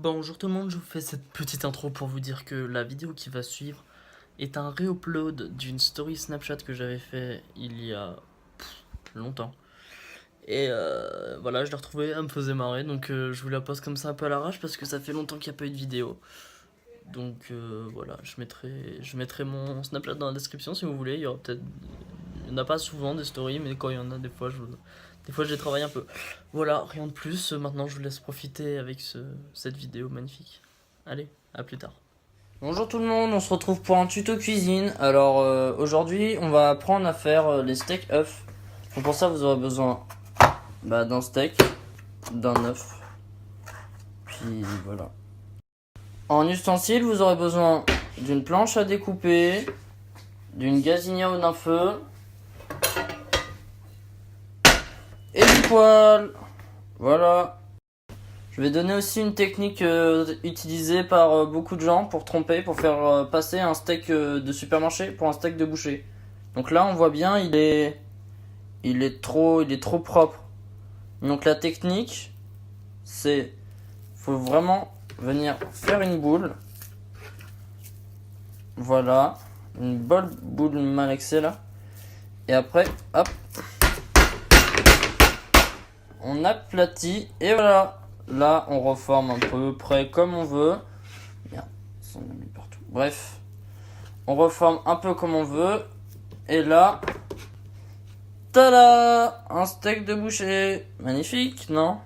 Bonjour tout le monde, je vous fais cette petite intro pour vous dire que la vidéo qui va suivre est un réupload d'une story Snapchat que j'avais fait il y a longtemps. Et voilà, je l'ai retrouvée, elle me faisait marrer, donc je vous la poste comme ça un peu à l'arrache parce que ça fait longtemps qu'il n'y a pas eu de vidéo. Donc voilà, je mettrai mon Snapchat dans la description si vous voulez. Il y aura peut-être, il n'y en a pas souvent des stories, mais quand il y en a, des fois je les travaille un peu. Voilà, rien de plus. Maintenant, je vous laisse profiter avec cette vidéo magnifique. Allez, à plus tard. Bonjour tout le monde, on se retrouve pour un tuto cuisine. Alors aujourd'hui on va apprendre à faire les steaks œufs. Donc pour ça vous aurez besoin d'un steak, d'un œuf, puis voilà. En ustensile vous aurez besoin d'une planche à découper, d'une gazinière ou d'un feu, et du poêle. Voilà. Je vais donner aussi une technique utilisée par beaucoup de gens pour tromper, pour faire passer un steak de supermarché pour un steak de boucher. Donc là, on voit bien, il est trop propre. Donc la technique, c'est, faut vraiment venir faire une boule. Voilà, une bonne boule malaxée là. Et après, hop, on aplatit et voilà. Là, on reforme à peu près comme on veut. Merde, ça en a mis partout. Bref, on reforme un peu comme on veut. Et là, tada! Un steak de boucher. Magnifique, non?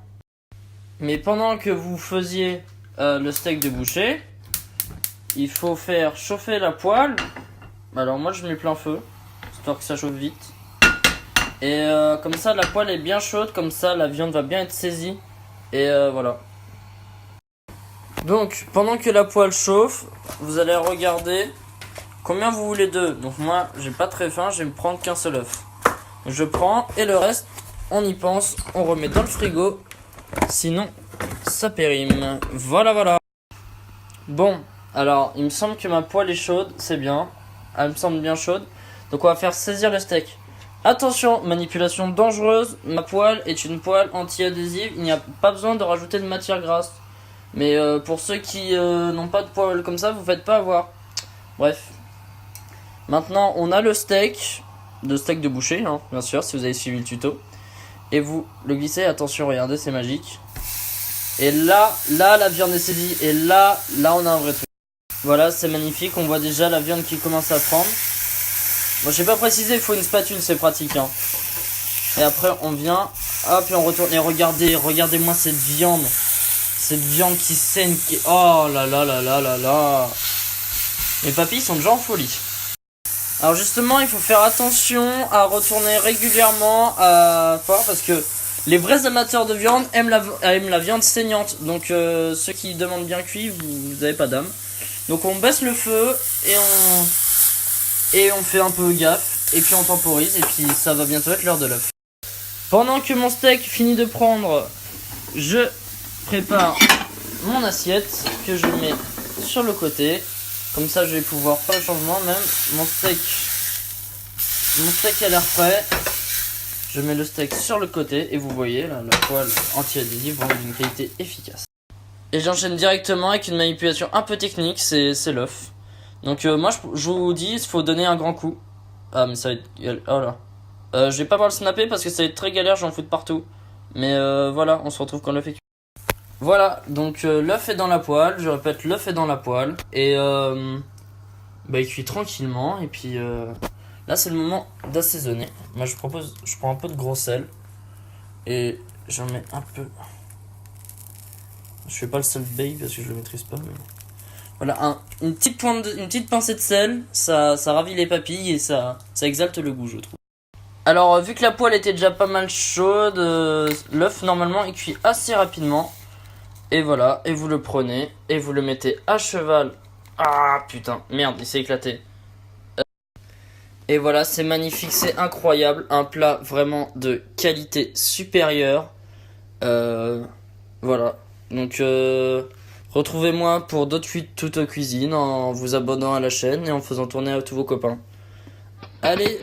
Mais pendant que vous faisiez le steak de boucher, il faut faire chauffer la poêle. Alors moi, je mets plein feu, histoire que ça chauffe vite. Et comme ça, la poêle est bien chaude. Comme ça, la viande va bien être saisie. Et voilà. Donc, pendant que la poêle chauffe, vous allez regarder combien vous voulez d'œufs. Donc moi, j'ai pas très faim, je vais me prendre qu'un seul œuf. Je prends et le reste, on y pense, on remet dans le frigo. Sinon, ça périme. Voilà, voilà. Bon, alors, il me semble que ma poêle est chaude, c'est bien. Elle me semble bien chaude. Donc on va faire saisir le steak. Attention, manipulation dangereuse. Ma poêle est une poêle anti-adhésive. Il n'y a pas besoin de rajouter de matière grasse. Mais pour ceux qui n'ont pas de poêle comme ça, vous faites pas avoir. Bref. Maintenant, on a le steak. De steak de boucher, hein, bien sûr, si vous avez suivi le tuto. Et vous le glissez. Attention, regardez, c'est magique. Et là, la viande est saisie. Et là, on a un vrai truc. Voilà, c'est magnifique. On voit déjà la viande qui commence à prendre. Bon, je sais pas préciser, il faut une spatule, c'est pratique. Hein. Et après, on vient, hop, et on retourne. Et regardez-moi cette viande. Cette viande qui saigne. Oh là là là là là là. Mes papilles sont déjà en folie. Alors justement, il faut faire attention à retourner régulièrement fort parce que les vrais amateurs de viande aiment la viande saignante. Donc ceux qui demandent bien cuit, vous n'avez pas d'âme. Donc on baisse le feu et on fait un peu gaffe. Et puis on temporise et puis ça va bientôt être l'heure de l'œuf. Pendant que mon steak finit de prendre, je prépare mon assiette que je mets sur le côté. Comme ça je vais pouvoir faire le changement même. Mon steak a l'air prêt. Je mets le steak sur le côté et vous voyez là, la poêle anti-adhésive vraiment d'une qualité efficace. Et j'enchaîne directement avec une manipulation un peu technique, c'est l'œuf. Donc moi je vous dis, il faut donner un grand coup. Ah mais ça va être... Oh là. Je vais pas pouvoir le snapper parce que ça va être très galère, j'en fous de partout. Mais voilà, on se retrouve quand l'œuf est cuit. Voilà, donc l'œuf est dans la poêle, je répète, l'œuf est dans la poêle. Et il cuit tranquillement. Et puis là c'est le moment d'assaisonner. Moi je prends un peu de gros sel. Et j'en mets un peu. Je fais pas le sel bay parce que je le maîtrise pas. Mais... Voilà, une petite pincée de sel, ça ravit les papilles et ça exalte le goût, je trouve. Alors vu que la poêle était déjà pas mal chaude, l'œuf normalement il cuit assez rapidement. Et voilà, et vous le prenez et vous le mettez à cheval. Ah putain, merde, il s'est éclaté. Et voilà, c'est magnifique, c'est incroyable, un plat vraiment de qualité supérieure. Voilà, donc retrouvez-moi pour d'autres tutos cuisine en vous abonnant à la chaîne et en faisant tourner à tous vos copains. Allez!